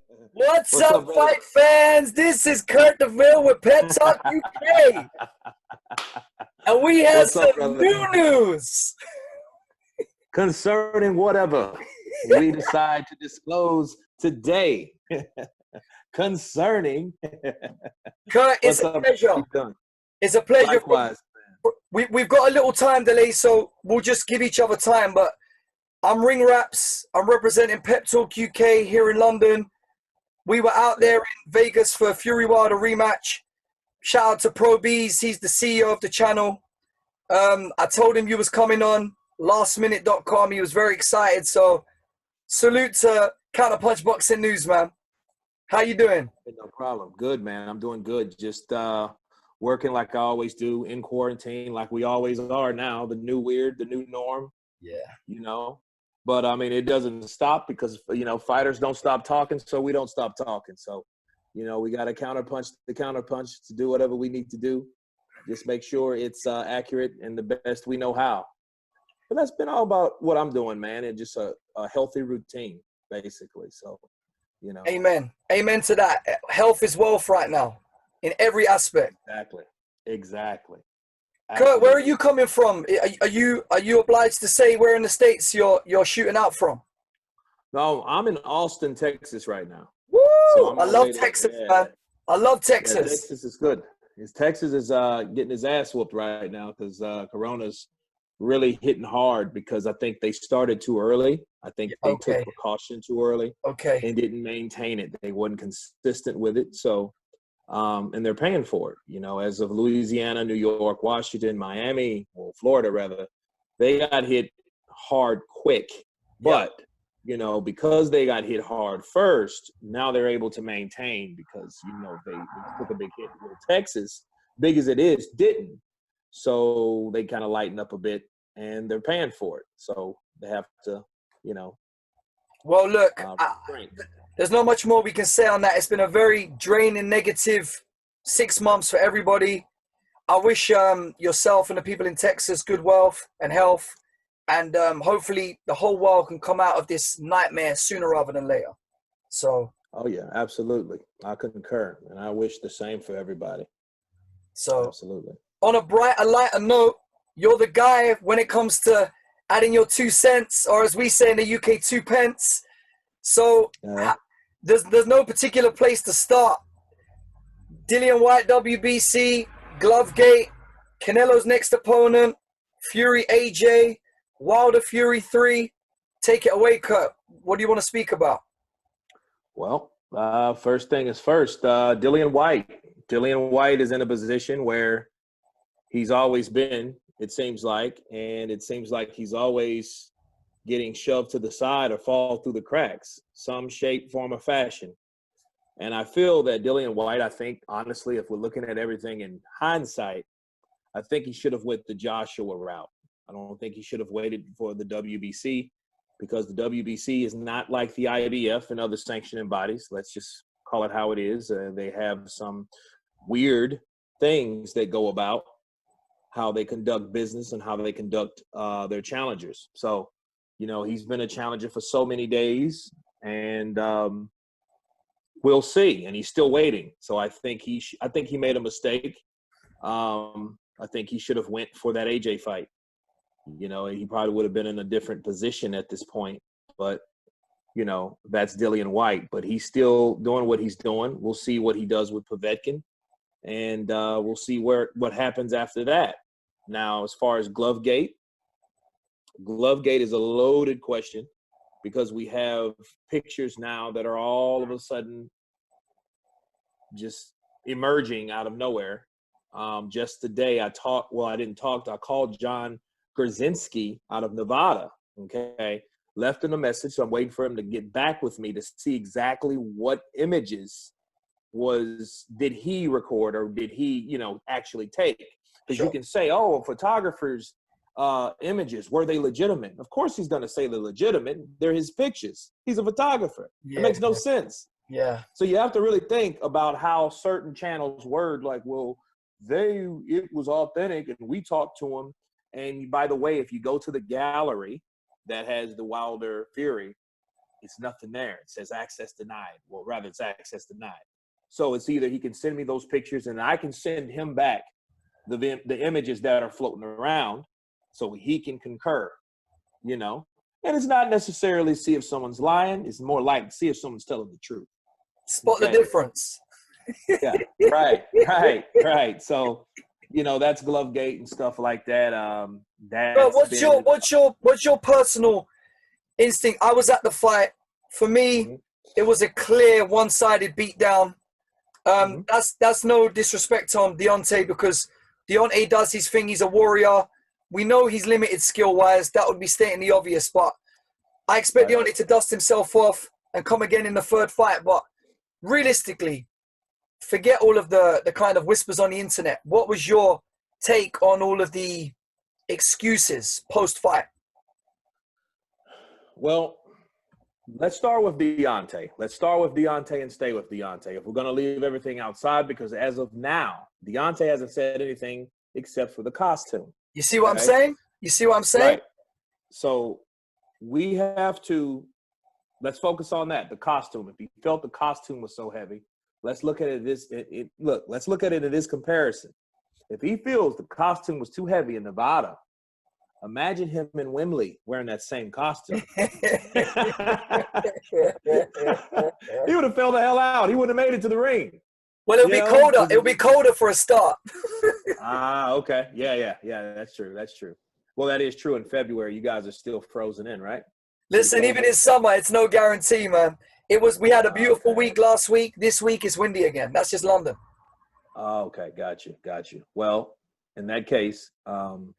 What's What's up, up, brother? fight fans? This is Kurt Deville with Pet Talk UK. And we have What's up, some brother? new news. Concerning whatever we decide to disclose today. Concerning. Kurt, it's What's a up? pleasure. How you doing? It's a pleasure. Likewise, man. We've got a little time delay, so we'll just give each other time. But I'm Ring Raps. I'm representing Pep Talk UK here in London. We were out there in Vegas for Fury Wilder rematch. Shout out to Pro Bees. He's the CEO of the channel. I told him you was coming on. Lastminute.com. He was very excited. So salute to Counterpunch Boxing News, man. How you doing? No problem. Good, man. I'm doing good. Just working like I always do, in quarantine, like we always are now. The new weird, the new norm. Yeah. You know. But, I mean, it doesn't stop because, you know, fighters don't stop talking, so we don't stop talking. So, you know, we got to counterpunch the counterpunch to do whatever we need to do. Just make sure it's accurate and the best we know how. But that's been all about what I'm doing, man, and just a healthy routine, basically. So, you know. Amen. Amen to that. Health is wealth right now in every aspect. Exactly. Kurt, where are you coming from? Are you obliged to say where in the States you're shooting out from? No, I'm in Austin, Texas right now. Woo! So I love Texas, man. I love Texas. Yeah, Texas is good. Texas is getting his ass whooped right now because Corona's really hitting hard because I think they started too early. I think they took precaution too early. Okay. And didn't maintain it. They wasn't consistent with it. So, and they're paying for it. You know, as of Louisiana, New York, Washington, Miami, or Florida rather, they got hit hard quick. But, you know, because they got hit hard first, now they're able to maintain because, you know, they took a big hit. Well, Texas, big as it is, didn't. So they kind of lighten up a bit and they're paying for it. So they have to, you know. Well, look, there's not much more we can say on that. It's been a very draining, negative 6 months for everybody. I wish yourself and the people in Texas good wealth and health. And hopefully the whole world can come out of this nightmare sooner rather than later. So. Oh, yeah, absolutely. I concur. And I wish the same for everybody. So. Absolutely. On a lighter note, you're the guy when it comes to adding your 2 cents, or as we say in the UK, 2 pence. So there's no particular place to start. Dillian Whyte, WBC, Glovegate, Canelo's next opponent, Fury AJ, Wilder Fury 3. Take it away, Kurt. What do you want to speak about? Well, first thing is first, Dillian Whyte. Dillian Whyte is in a position where he's always been, it seems like, and it seems like he's always getting shoved to the side or fall through the cracks, some shape, form, or fashion. And I feel that Dillian Whyte, I think, honestly, if we're looking at everything in hindsight, I think he should have went the Joshua route. I don't think he should have waited for the WBC because the WBC is not like the IBF and other sanctioning bodies. Let's just call it how it is. They have some weird things that go about how they conduct business and how they conduct their challengers. So, you know, he's been a challenger for so many days, and we'll see. And he's still waiting. So I think he made a mistake. I think he should have went for that AJ fight. You know, he probably would have been in a different position at this point. But, you know, that's Dillian Whyte. But he's still doing what he's doing. We'll see what he does with Povetkin. And we'll see what happens after that. Now, as far as Glovegate is a loaded question because we have pictures now that are all of a sudden just emerging out of nowhere. Just today I called John Grzinski out of Nevada, okay? Left him a message, so I'm waiting for him to get back with me to see exactly what images did he record or did he, you know, actually take? Because you can say, oh, photographers' images, were they legitimate? Of course he's going to say they're legitimate. They're his pictures. He's a photographer. It makes no sense. Yeah. So you have to really think about how certain channels word like, well, it was authentic and we talked to him. And by the way, if you go to the gallery that has the Wilder Fury, it's nothing there. It says access denied. Well, rather, it's access denied. So it's either he can send me those pictures and I can send him back the images that are floating around so he can concur, you know. And it's not necessarily see if someone's lying. It's more like see if someone's telling the truth. Spot the difference. Yeah, right. So, you know, that's Glovegate and stuff like that. But what's your personal instinct? I was at the fight. For me, it was a clear one-sided beatdown. That's no disrespect on Deontay, because Deontay does his thing. He's a warrior. We know he's limited skill-wise. That would be stating the obvious. But I expect Deontay to dust himself off and come again in the third fight. But realistically, forget all of the kind of whispers on the internet. What was your take on all of the excuses post-fight? Well, let's start with Deontay. Let's start with Deontay and stay with Deontay. If we're going to leave everything outside, because as of now, Deontay hasn't said anything except for the costume. You see what I'm saying? You see what I'm saying? Right. So we have to, let's focus on that, the costume. If he felt the costume was so heavy, let's look at it let's look at it in this comparison. If he feels the costume was too heavy in Nevada, imagine him in Wembley wearing that same costume. He would have fell the hell out. He wouldn't have made it to the ring. Well, it'll be colder. It'll be colder for a start. Okay. Yeah. That's true. Well, that is true. In February, you guys are still frozen in, right? Listen, even in summer, it's no guarantee, man. We had a beautiful week last week. This week is windy again. That's just London. Oh, okay. Got you. Well, in that case,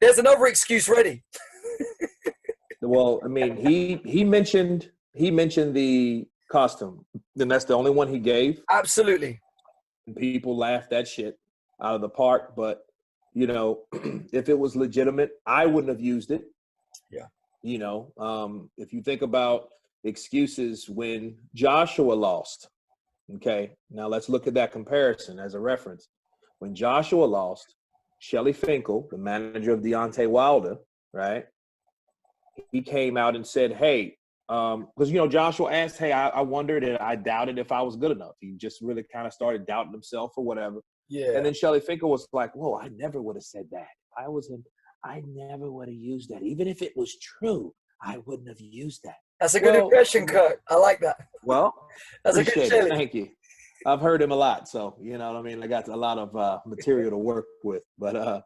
there's another excuse ready. Well, I mean, he mentioned the costume. Then that's the only one he gave. Absolutely. And people laughed that shit out of the park. But, you know, if it was legitimate, I wouldn't have used it. Yeah. You know, if you think about excuses when Joshua lost, okay, now let's look at that comparison as a reference. When Joshua lost, Shelly Finkel, the manager of Deontay Wilder, right, he came out and said, hey, because, you know, Joshua asked, hey, I wondered and I doubted if I was good enough. He just really kind of started doubting himself or whatever. Yeah. And then Shelly Finkel was like, whoa, I never would have said that. If I was him, I never would have used that. Even if it was true, I wouldn't have used that. That's a good impression, Kurt. I like that. Well, that's a good Shelly. Thank you. I've heard him a lot, so you know what I mean. I got a lot of material to work with, but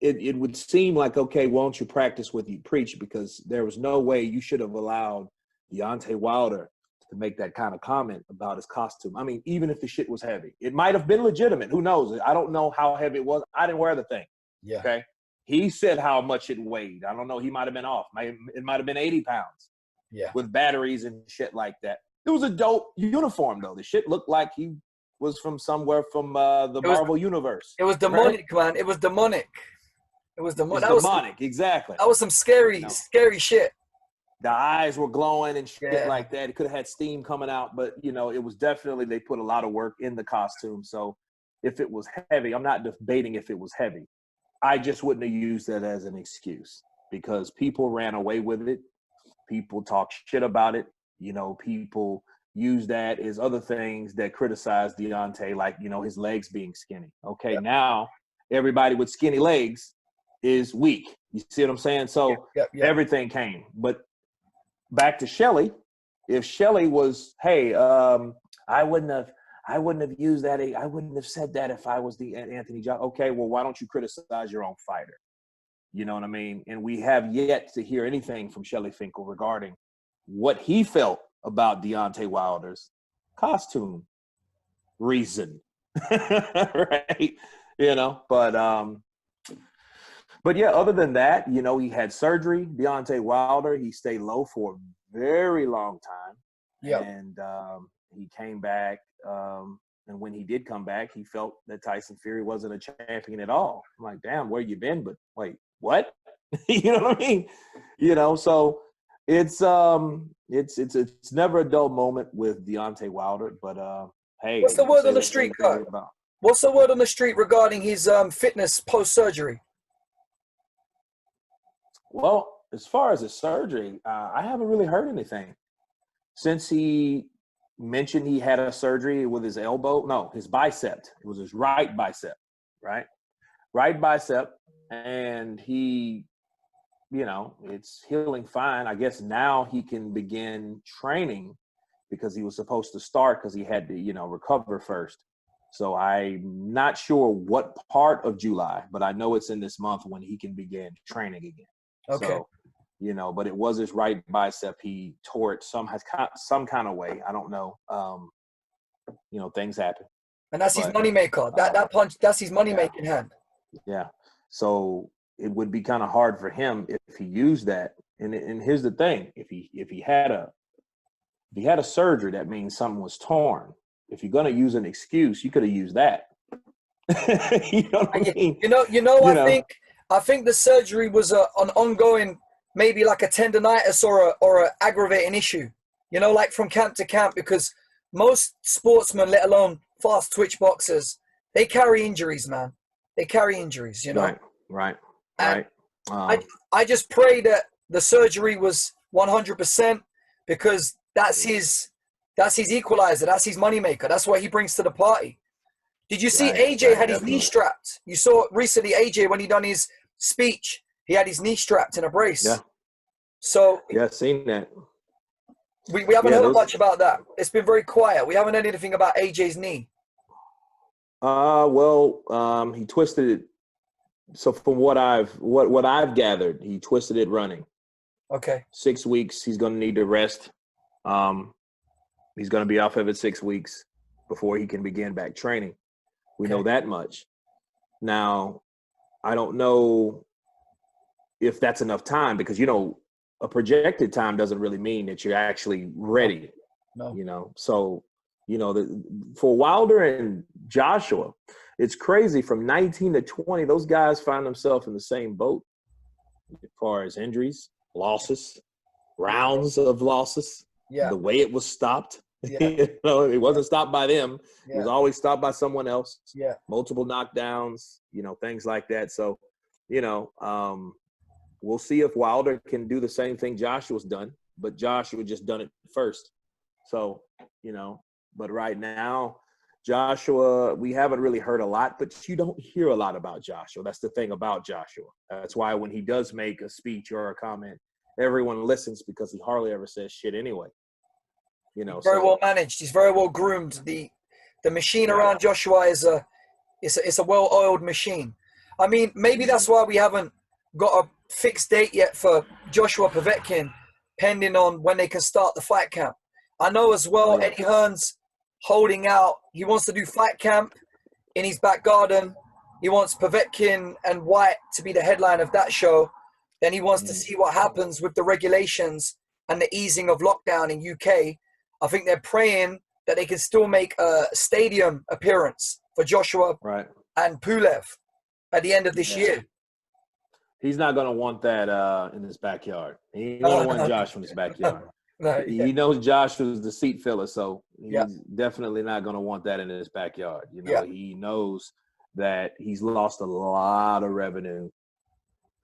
it would seem like, okay, why don't you practice what you preach? Because there was no way you should have allowed Deontay Wilder to make that kind of comment about his costume. I mean, even if the shit was heavy, it might have been legitimate. Who knows? I don't know how heavy it was. I didn't wear the thing. Yeah. Okay. He said how much it weighed. I don't know. He might have been off. It might have been 80 pounds. Yeah. With batteries and shit like that. It was a dope uniform, though. The shit looked like he was from somewhere from the Marvel universe. It was demonic, right? Man. It was demonic. It was demonic. Exactly. That was some scary shit. The eyes were glowing and shit like that. It could have had steam coming out, but, you know, it was definitely, they put a lot of work in the costume. So if it was heavy, I'm not debating if it was heavy. I just wouldn't have used that as an excuse because people ran away with it. People talk shit about it. You know, people use that as other things that criticize Deontay, like, you know, his legs being skinny. Okay, now everybody with skinny legs is weak. You see what I'm saying? So everything came. But back to Shelly, if Shelly was, hey, I wouldn't have used that. I wouldn't have said that if I was the Anthony Joshua. Okay, well, why don't you criticize your own fighter? You know what I mean? And we have yet to hear anything from Shelly Finkel regarding what he felt about Deontay Wilder's costume reason. Right? You know, but yeah, other than that, you know, he had surgery. Deontay Wilder, he stayed low for a very long time. Yeah. And he came back. And when he did come back, he felt that Tyson Fury wasn't a champion at all. I'm like, damn, where you been? But wait, what? You know what I mean? You know, so it's never a dull moment with Deontay Wilder. But hey, what's the word on the street, Kurt? What's the word on the street regarding his fitness post surgery? Well, as far as his surgery, I haven't really heard anything since he mentioned he had a surgery with his elbow. No, his bicep. It was his right bicep, right? Right bicep. And he, it's healing fine. I guess now he can begin training because he was supposed to start because he had to, recover first. So I'm not sure what part of July, but I know it's in this month when he can begin training again. Okay. So, but it was his right bicep. He tore it some kind of way. I don't know. Things happen. And that's his moneymaker. That punch, that's his money-making hand. Yeah. So it would be kind of hard for him if he used that. And here's the thing: if he had a surgery, that means something was torn. If you're gonna use an excuse, you could have used that. You know what I mean? I think the surgery was an ongoing, maybe like a tendonitis or a aggravating issue. Like from camp to camp, because most sportsmen, let alone fast twitch boxers, they carry injuries, man. They carry injuries, Right. I just pray that the surgery was 100% because that's his equalizer. That's his moneymaker. That's what he brings to the party. Did you see AJ had his knee strapped? You saw recently AJ when he done his speech, he had his knee strapped in a brace. Yeah. So yeah, seen that. We haven't heard much about that. It's been very quiet. We haven't heard anything about AJ's knee. He twisted it. So from what I've gathered, he twisted it running. Okay. 6 weeks. He's going to need to rest. He's going to be off of it 6 weeks before he can begin back training. We know that much. Now, I don't know if that's enough time because, a projected time doesn't really mean that you're actually ready. No. So, for Wilder and Joshua, it's crazy. From 19 to 20, those guys find themselves in the same boat as far as injuries, losses, rounds of losses, the way it was stopped. Yeah. It wasn't stopped by them. Yeah. It was always stopped by someone else. Yeah. Multiple knockdowns, things like that. So, we'll see if Wilder can do the same thing Joshua's done, but Joshua just done it first. So, but right now, Joshua, we haven't really heard a lot, but you don't hear a lot about Joshua. That's the thing about Joshua. That's why when he does make a speech or a comment, everyone listens because he hardly ever says shit anyway. He's very well managed. He's very well groomed. The machine around Joshua is a well-oiled machine. I mean, maybe that's why we haven't got a fixed date yet for Joshua Povetkin, pending on when they can start the fight camp. I know as well, Eddie Hearn's holding out. He wants to do fight camp in his back garden. He wants Povetkin and Whyte to be the headline of that show. Then he wants to see what happens with the regulations and the easing of lockdown in UK. I think they're praying that they can still make a stadium appearance for Joshua and Pulev at the end of this year. He's not going to want that in his backyard. He don't want Josh from his backyard. He knows Josh was the seat filler, so he's definitely not going to want that in his backyard. He knows that he's lost a lot of revenue.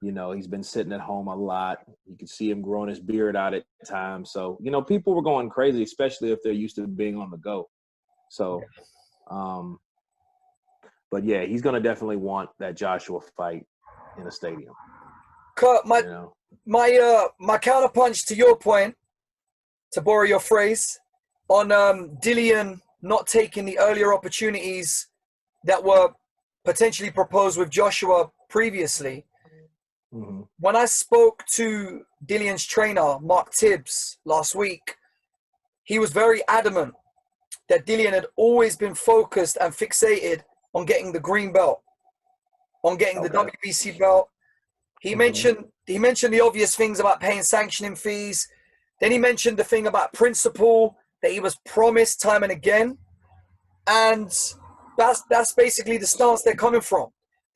He's been sitting at home a lot. You can see him growing his beard out at times. So, people were going crazy, especially if they're used to being on the go. So, but yeah, he's going to definitely want that Joshua fight in a stadium. Kurt, my counterpunch to your point, to borrow your phrase, on Dillian not taking the earlier opportunities that were potentially proposed with Joshua previously. Mm-hmm. When I spoke to Dillian's trainer, Mark Tibbs, last week, he was very adamant that Dillian had always been focused and fixated on getting the green belt, on getting the WBC belt. He mentioned the obvious things about paying sanctioning fees. Then he mentioned the thing about principle that he was promised time and again. And that's basically the stance they're coming from.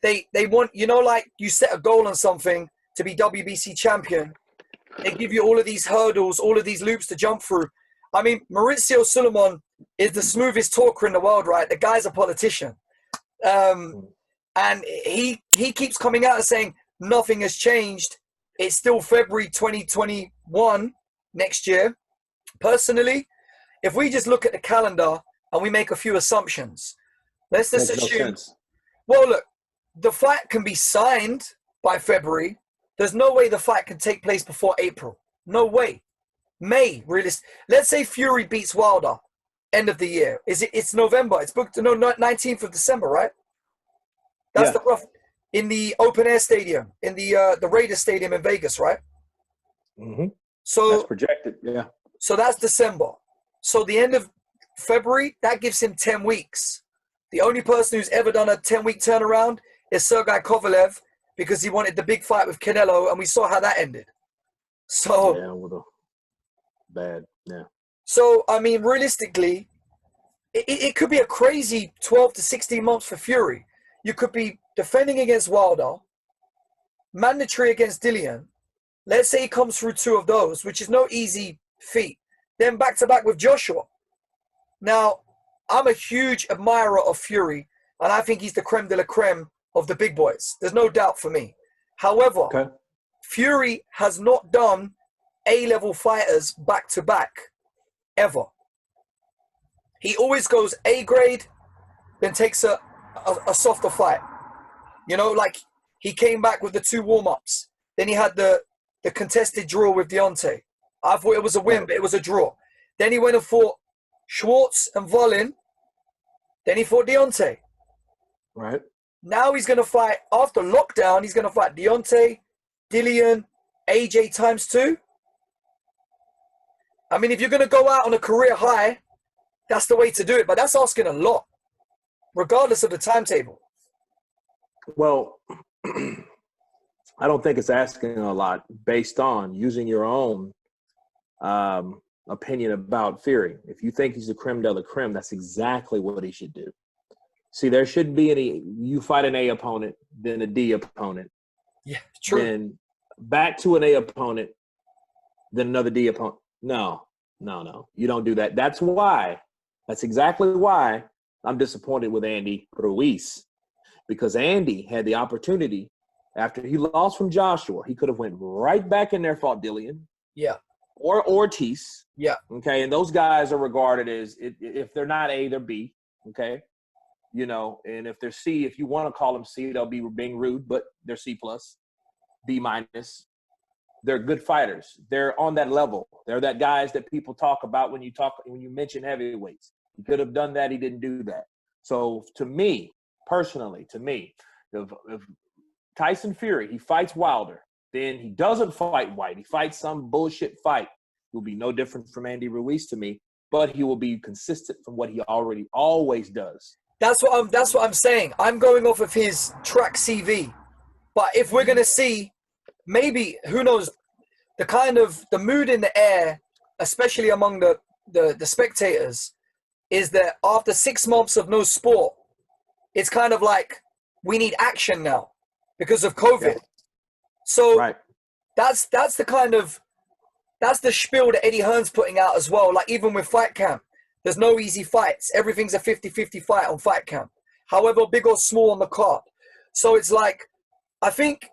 They want, like you set a goal on something to be WBC champion. They give you all of these hurdles, all of these loops to jump through. I mean, Maurizio Sulaiman is the smoothest talker in the world, right? The guy's a politician. And he keeps coming out and saying nothing has changed it's still February 2021 next year. Personally, if we just look at the calendar and we make a few assumptions, let's just Makes no assume, sense. well, look, the fight can be signed by February. There's no way the fight can take place before April. No way. May, realist. Let's say Fury beats Wilder, end of the year. It's November. It's booked, no, 19th of December, right? That's Yeah. the rough, in the open air stadium, in the Raiders stadium in Vegas, right? Mm-hmm. So That's projected. Yeah. So that's December. So the end of February, that gives him 10 weeks. The only person who's ever done a 10-week turnaround is Sergey Kovalev, because he wanted the big fight with Canelo, and we saw how that ended. So, Yeah, with a bad. Yeah. so I mean, realistically, it could be a crazy 12 to 16 months for Fury. You could be defending against Wilder, mandatory against Dillian. Let's say he comes through 2 of those, which is no easy feat. Then back-to-back with Joshua. Now, I'm a huge admirer of Fury, and I think he's the creme de la creme of the big boys. There's no doubt for me. However, Okay. Fury has not done A-level fighters back-to-back, ever. He always goes A grade, then takes a softer fight. You know, like he came back with the 2 warm-ups. Then he had the contested draw with Deontay. I thought it was a win, but it was a draw. Then he went and fought Schwartz and Volin. Then he fought Deontay. Right. Now he's going to fight, after lockdown, he's going to fight Deontay, Dillian, AJ times 2. I mean, if you're going to go out on a career high, that's the way to do it. But that's asking a lot, regardless of the timetable. Well, I don't think it's asking a lot based on using your own opinion about Fury. If you think he's the creme de la creme, that's exactly what he should do. See, there shouldn't be any, you fight an A opponent, then a D opponent. Yeah, true. Then back to an A opponent, then another D opponent. No. You don't do that. That's exactly why I'm disappointed with Andy Ruiz. Because Andy had the opportunity, after he lost from Joshua, he could have went right back in there, fought Dillian. Yeah. Or Ortiz. Yeah. Okay. And those guys are regarded as, if they're not A, they're B. Okay. You know, and if they're C, if you want to call them C, they'll be being rude, but they're C plus, B minus. They're good fighters. They're on that level. They're that guys that people talk about when you mention heavyweights. He could have done that. He didn't do that. So to me, personally, if Tyson Fury, he fights Wilder, then he doesn't fight White. He fights some bullshit fight. He will be no different from Andy Ruiz to me, but he will be consistent from what he always does. That's what I'm saying. I'm going off of his track CV. But if we're gonna see, maybe, who knows, the mood in the air, especially among the spectators, is that after 6 months of no sport, it's kind of like we need action now because of COVID. Yeah. So right. that's the spiel that Eddie Hearn's putting out as well. Like even with Fight Camp, there's no easy fights. Everything's a 50-50 fight on Fight Camp, however big or small on the card. So it's like, I think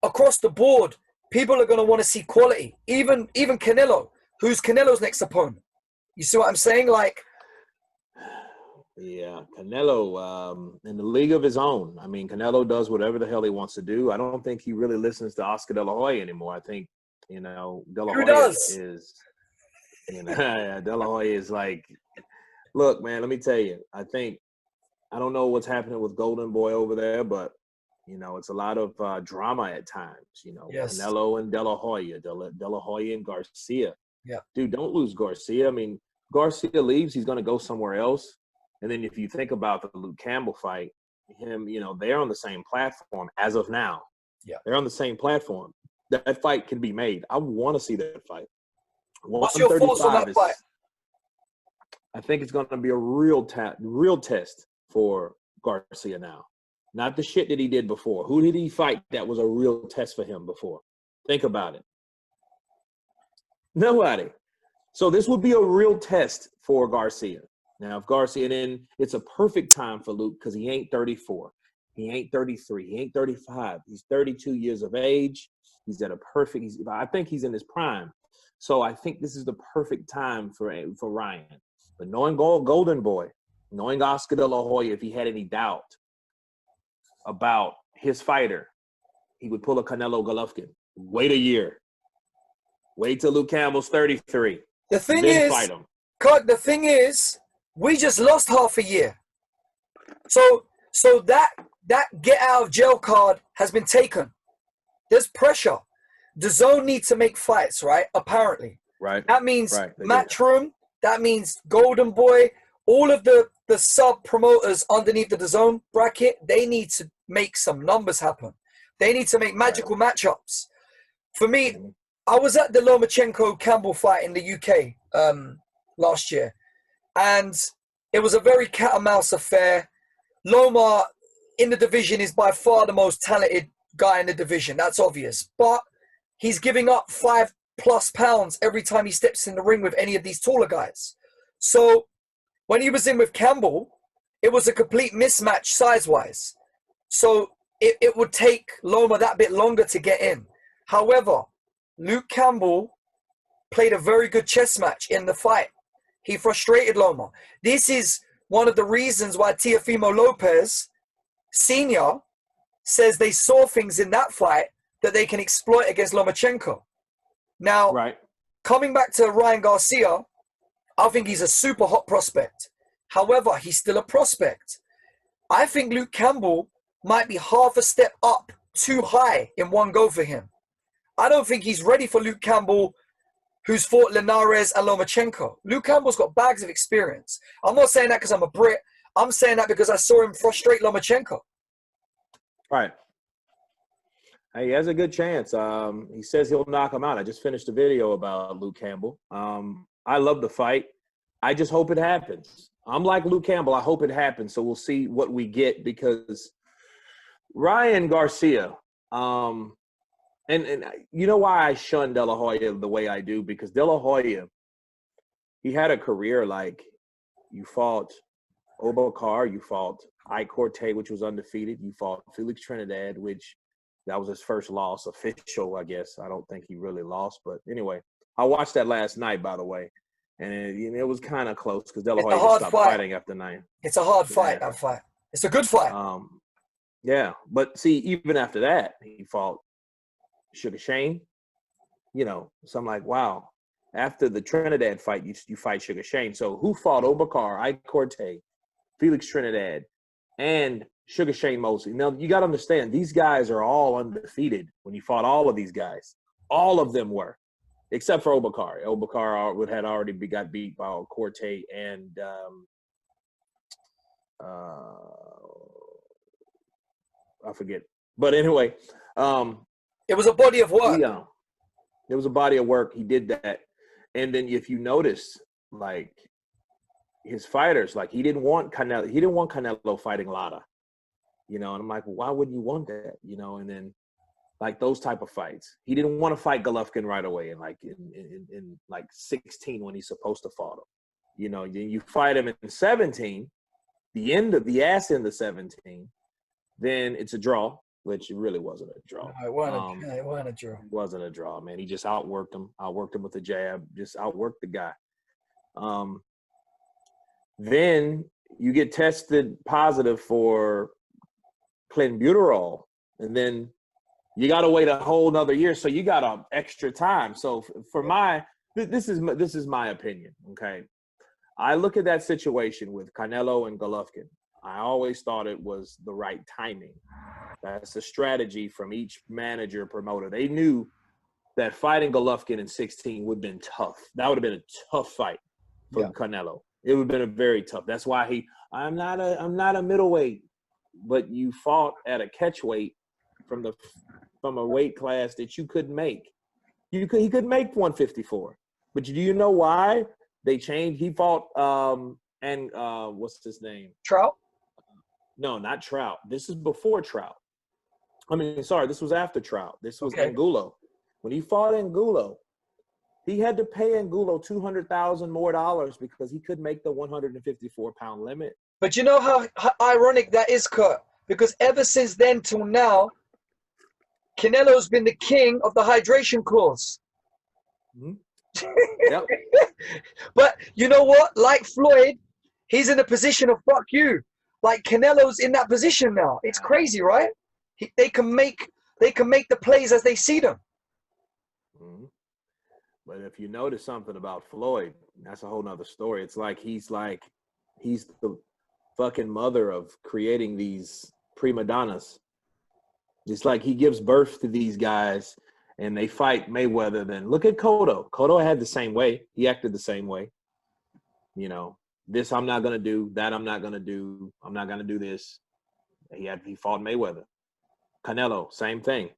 across the board, people are going to want to see quality. Even Canelo, who's Canelo's next opponent. You see what I'm saying? Like, yeah, Canelo, in the league of his own. I mean, Canelo does whatever the hell he wants to do. I don't think he really listens to Oscar De La Hoya anymore. I think, De La Hoya is, De La Hoya is like, look, man, let me tell you, I don't know what's happening with Golden Boy over there, but, it's a lot of drama at times, Yes. Canelo and De La Hoya, De La Hoya and Garcia. Yeah. Dude, don't lose Garcia. I mean, Garcia leaves, he's going to go somewhere else. And then if you think about the Luke Campbell fight, him, they're on the same platform as of now. Yeah. They're on the same platform. That fight can be made. I want to see that fight. What's your thoughts on that fight? I think it's going to be a real test for Garcia now. Not the shit that he did before. Who did he fight that was a real test for him before? Think about it. Nobody. So this would be a real test for Garcia. Now, if Garcia, then it's a perfect time for Luke because he ain't 34. He ain't 33. He ain't 35. He's 32 years of age. He's at a perfect. I think he's in his prime. So I think this is the perfect time for Ryan. But knowing Golden Boy, knowing Oscar De La Hoya, if he had any doubt about his fighter, he would pull a Canelo Golovkin. Wait a year. Wait till Luke Campbell's 33. The thing then is, fight him. Kurt, the thing is, we just lost half a year. So that get out of jail card has been taken. There's pressure. The zone needs to make fights, right? Apparently. Right. That means right. Matchroom. That means Golden Boy. All of the sub promoters underneath the DAZN bracket, they need to make some numbers happen. They need to make magical matchups. For me, I was at the Lomachenko-Campbell fight in the UK last year, and it was a very cat and mouse affair. Loma in the division is by far the most talented guy in the division. That's obvious. But he's giving up 5+ pounds every time he steps in the ring with any of these taller guys. So when he was in with Campbell, it was a complete mismatch size-wise. So it would take Loma that bit longer to get in. However, Luke Campbell played a very good chess match in the fight. He frustrated Loma. This is one of the reasons why Teofimo Lopez Sr. says they saw things in that fight that they can exploit against Lomachenko. Now, coming back to Ryan Garcia, I think he's a super hot prospect. However, he's still a prospect. I think Luke Campbell might be half a step up too high in one go for him. I don't think he's ready for Luke Campbell, who's fought Linares and Lomachenko. Luke Campbell's got bags of experience. I'm not saying that because I'm a Brit. I'm saying that because I saw him frustrate Lomachenko. Right. He has a good chance. He says he'll knock him out. I just finished a video about Luke Campbell. I love the fight. I just hope it happens. I'm like Luke Campbell. I hope it happens. So we'll see what we get, because Ryan Garcia, and you know why I shun De La Hoya the way I do? Because De La Hoya, he had a career like, you fought Obakar, you fought Ike Corte, which was undefeated. You fought Felix Trinidad, which that was his first loss, official, I guess. I don't think he really lost. But anyway, I watched that last night, by the way. And it was kind of close because De La Hoya just stopped fighting after 9. It's a hard fight, that fight. It's a good fight. Yeah. But see, even after that, he fought Sugar Shane. You know, so I'm like, wow. After the Trinidad fight, you fight Sugar Shane. So who fought Obakar, Ike Corte, Felix Trinidad, and Sugar Shane Mosley? Now, you got to understand, these guys are all undefeated when you fought all of these guys. All of them were, except for Obakar. Obakar had already got beat by Corte and I forget. But anyway. It was a body of work. It was a body of work. He did that. And then if you notice, like, his fighters, like, he didn't want Canelo fighting Lara. You know, and I'm like, well, why wouldn't you want that? You know, and then like those type of fights. He didn't want to fight Golovkin right away in like 16 when he's supposed to fight him. You know, you fight him in 17, the end of 17, then it's a draw, which it really wasn't a draw. No, it wasn't a draw. It wasn't a draw, man. He just outworked him with a jab, just outworked the guy. Then you get tested positive for clenbuterol, and then you got to wait a whole nother year. So you got extra time. So this is my opinion. Okay. I look at that situation with Canelo and Golovkin. I always thought it was the right timing. That's a strategy from each manager, promoter. They knew that fighting Golovkin in 16 would have been tough. That would have been a tough fight for Canelo. It would have been a very tough. That's why I'm not a middleweight, but you fought at a catchweight from a weight class that you couldn't make. He couldn't make 154. But do you know why they changed? He fought what's his name? Trout? No, not Trout. This is before Trout. This was after Trout. This was Angulo. When he fought Angulo, he had to pay Angulo $200,000 more because he couldn't make the 154-pound limit. But you know how ironic that is, Kurt? because ever since then till now, Canelo's been the king of the hydration clause. Mhm. Yep. But you know what? Like Floyd, he's in a position of fuck you. Like Canelo's in that position now. It's crazy, right? They can make the plays as they see them. Mhm. But if you notice something about Floyd, that's a whole nother story. It's like he's the fucking mother of creating these prima donnas. It's like he gives birth to these guys and they fight Mayweather. Then look at Cotto. Cotto had the same way. He acted the same way. You know, this I'm not gonna do, that I'm not gonna do, I'm not gonna do this. He fought Mayweather. Canelo, same thing.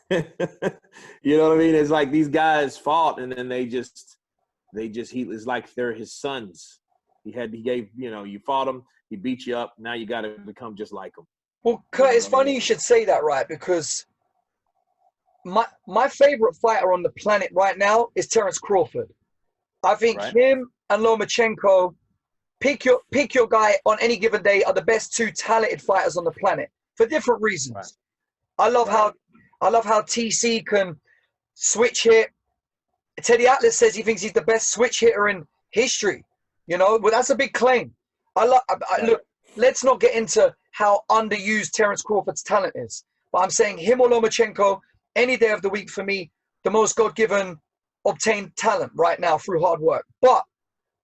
You know what I mean? It's like these guys fought and then it's like they're his sons. He gave, you fought him, he beat you up, now you gotta become just like him. Well, Kurt, it's funny you should say that, right? Because my favorite fighter on the planet right now is Terence Crawford. I think him and Lomachenko, pick your guy on any given day, are the best two talented fighters on the planet for different reasons. Right. I love how TC can switch hit. Teddy Atlas says he thinks he's the best switch hitter in history. Well, that's a big claim. Look, let's not get into how underused Terence Crawford's talent is. But I'm saying him or Lomachenko, any day of the week for me, the most God-given obtained talent right now through hard work. But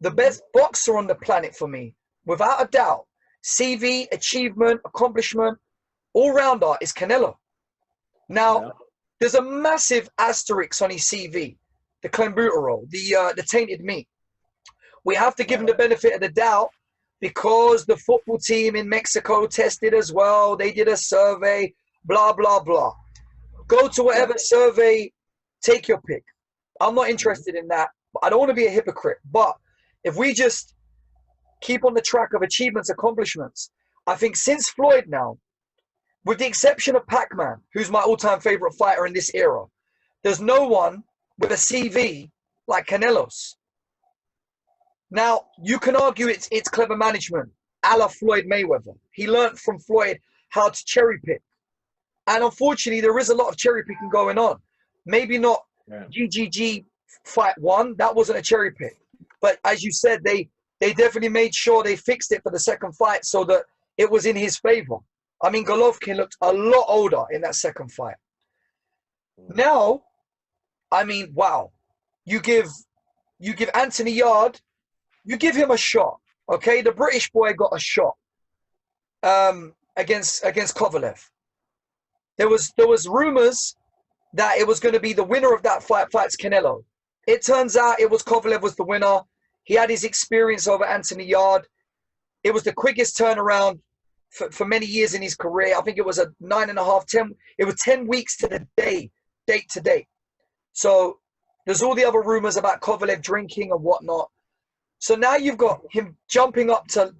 the best boxer on the planet for me, without a doubt, CV, achievement, accomplishment, all-rounder is Canelo. Now, there's a massive asterisk on his CV, the clenbuterol, the tainted meat. We have to give him the benefit of the doubt because the football team in Mexico tested as well. They did a survey, blah, blah, blah. Go to whatever survey, take your pick. I'm not interested in that. I don't want to be a hypocrite. But if we just keep on the track of achievements, accomplishments, I think since Floyd now, with the exception of Pac-Man, who's my all-time favorite fighter in this era, there's no one with a CV like Canelo's. Now, you can argue it's clever management, a la Floyd Mayweather. He learned from Floyd how to cherry pick. And unfortunately, there is a lot of cherry picking going on. Maybe not GGG fight one. That wasn't a cherry pick. But as you said, they definitely made sure they fixed it for the second fight so that it was in his favor. I mean, Golovkin looked a lot older in that second fight. Now, I mean, wow. You give Anthony Yard, you give him a shot. Okay, the British boy got a shot against Kovalev. There was rumors that it was going to be the winner of that fights Canelo. It turns out it was Kovalev was the winner. He had his experience over Anthony Yard. It was the quickest turnaround for many years in his career. I think it was a 9.5, 10. It was 10 weeks to the date to date. So there's all the other rumors about Kovalev drinking and whatnot. So now you've got him jumping up to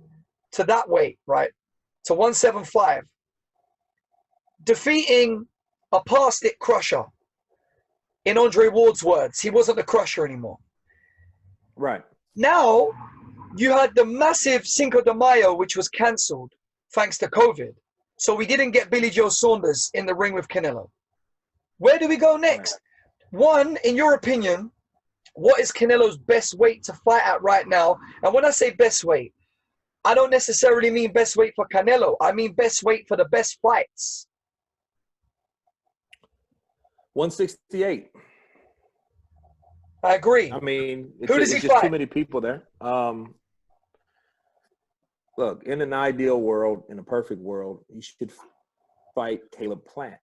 that weight, right? To 175. Defeating a past it crusher. In Andre Ward's words, he wasn't the crusher anymore. Right. Now, you had the massive Cinco de Mayo, which was cancelled thanks to COVID. So we didn't get Billy Joe Saunders in the ring with Canelo. Where do we go next? Right. One, in your opinion, what is Canelo's best weight to fight at right now? And when I say best weight, I don't necessarily mean best weight for Canelo. I mean best weight for the best fights. 168. I agree. I mean, Who does he just fight? too many people there. Look, in an ideal world, in a perfect world, he should fight Caleb Plant.